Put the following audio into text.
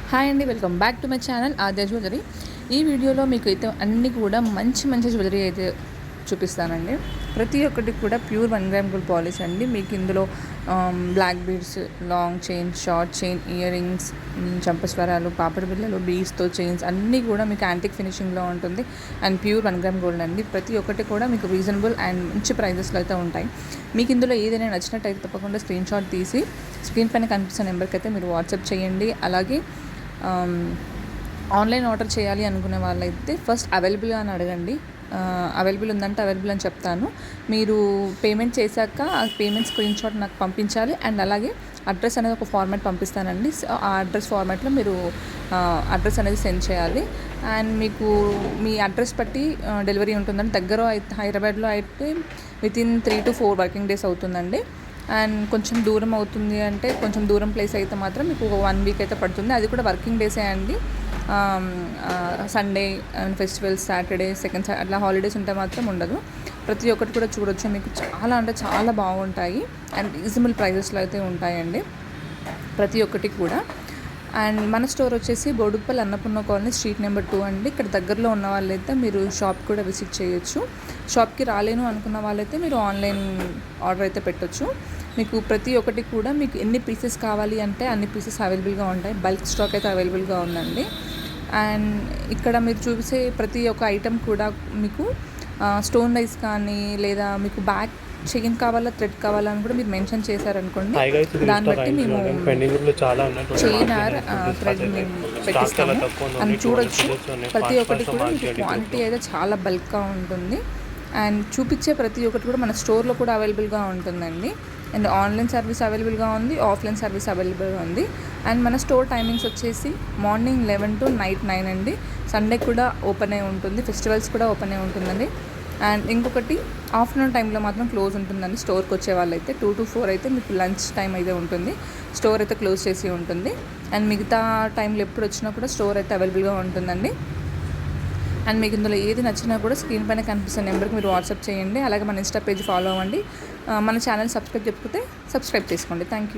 Hi అండి, welcome back to my channel Aadya jewellery. ఈ వీడియోలో మీకు అయితే అన్నీ కూడా మంచి జ్యువెలరీ అయితే చూపిస్తానండి. ప్రతి ఒక్కటి కూడా ప్యూర్ 1 గ్రామ్ గోల్డ్ పాలిష్ అండి. మీకు ఇందులో black beads, long chain, short chain, earrings, చంపస్వరాలు, పాపడి బిళ్ళలు, బీడ్స్తో చైన్స్ అన్నీ కూడా మీకు యాంటిక్ ఫినిషింగ్లో ఉంటుంది. అండ్ ప్యూర్ 1 గ్రామ్ గోల్డ్ అండి. ప్రతి ఒక్కటి కూడా మీకు రీజనబుల్ అండ్ మంచి ప్రైజెస్లో అయితే ఉంటాయి. మీకు ఇందులో ఏదైనా నచ్చినట్టయితే తప్పకుండా స్క్రీన్ షాట్ తీసి స్క్రీన్ పైన కనిపిస్తున్న నెంబర్కి అయితే మీరు వాట్సాప్ చేయండి. అలాగే ఆన్లైన్ ఆర్డర్ చేయాలి అనుకునే వాళ్ళైతే ఫస్ట్ అవైలబుల్ అని అడగండి. అవైలబుల్ ఉందంటే అవైలబుల్ అని చెప్తాను. మీరు పేమెంట్ చేశాక ఆ పేమెంట్ స్క్రీన్ షాట్ నాకు పంపించాలి. అండ్ అలాగే అడ్రస్ అనేది ఒక ఫార్మాట్ పంపిస్తానండి. ఆ అడ్రస్ ఫార్మాట్లో మీరు అడ్రస్ అనేది సెండ్ చేయాలి. అండ్ మీకు మీ అడ్రస్ బట్టి డెలివరీ ఉంటుందండి. దగ్గర అయితే హైదరాబాద్లో అయితే వితిన్ 3 to 4 వర్కింగ్ డేస్ అవుతుందండి. అండ్ కొంచెం దూరం అవుతుంది అంటే కొంచెం దూరం ప్లేస్ అయితే మాత్రం మీకు 1 వీక్ అయితే పడుతుంది. అది కూడా వర్కింగ్ డేసే అండి. Sunday and festivals, Saturday, second అట్లా హాలిడేస్ ఉంటే మాత్రం ఉండదు. ప్రతి ఒక్కటి కూడా చూడొచ్చు. మీకు చాలా బాగుంటాయి అండ్ రీజనబుల్ ప్రైజెస్లో అయితే ఉంటాయండి ప్రతి ఒక్కటి కూడా. అండ్ మన స్టోర్ వచ్చేసి Boduppal Annapurna colony, street number 2 అండి. ఇక్కడ దగ్గరలో ఉన్న వాళ్ళైతే మీరు షాప్ కూడా విజిట్ చేయొచ్చు. షాప్కి రాలేను అనుకున్న వాళ్ళైతే మీరు ఆన్లైన్ ఆర్డర్ అయితే పెట్టొచ్చు. మీకు ప్రతి ఒక్కటి కూడా మీకు ఎన్ని పీసెస్ కావాలి అంటే అన్ని పీసెస్ అవైలబుల్గా ఉంటాయి. బల్క్ స్టాక్ అయితే అవైలబుల్గా ఉందండి. అండ్ ఇక్కడ మీరు చూసే ప్రతి ఒక్క ఐటెం కూడా మీకు స్టోన్ వైస్ కానీ లేదా మీకు బ్యాక్ చైన్ కావాలా, థ్రెడ్ కావాలని కూడా మీరు మెన్షన్ చేశారనుకోండి. దాన్ని బట్టి మేము చైన్ ఆర్ థ్రెడ్ మేము పెట్టిస్తాము. అని చూడొచ్చు. ప్రతి ఒక్కటి కూడా మీకు క్వాంటిటీ అయితే చాలా బల్క్గా ఉంటుంది. అండ్ చూపించే ప్రతి ఒక్కటి కూడా మన స్టోర్లో కూడా అవైలబుల్గా ఉంటుందండి. అండ్ ఆన్లైన్ సర్వీస్ అవైలబుల్గా ఉంది, ఆఫ్లైన్ సర్వీస్ అవైలబుల్గా ఉంది. అండ్ మన స్టోర్ టైమింగ్స్ వచ్చేసి మార్నింగ్ 11 to night 9 అండి. సండే కూడా ఓపెన్ అయి ఉంటుంది, ఫెస్టివల్స్ కూడా ఓపెన్ అయి ఉంటుందండి. అండ్ ఇంకొకటి ఆఫ్టర్నూన్ టైంలో మాత్రం క్లోజ్ ఉంటుందండి. స్టోర్కి వచ్చే వాళ్ళైతే 2 to 4 అయితే మీకు లంచ్ టైం అయితే ఉంటుంది. స్టోర్ అయితే క్లోజ్ చేసి ఉంటుంది. అండ్ మిగతా టైంలో ఎప్పుడు వచ్చినా కూడా స్టోర్ అయితే అవైలబుల్గా ఉంటుందండి. అండ్ మీకు ఇందులో ఏది నచ్చినా కూడా స్క్రీన్ పైన కనిపిస్తున్న నెంబర్కి మీరు వాట్సాప్ చేయండి. అలాగే మన ఇన్స్టా పేజ్ ఫాలో అవ్వండి. మన ఛానల్ సబ్స్క్రైబ్ చేసుకోండి. Thank you.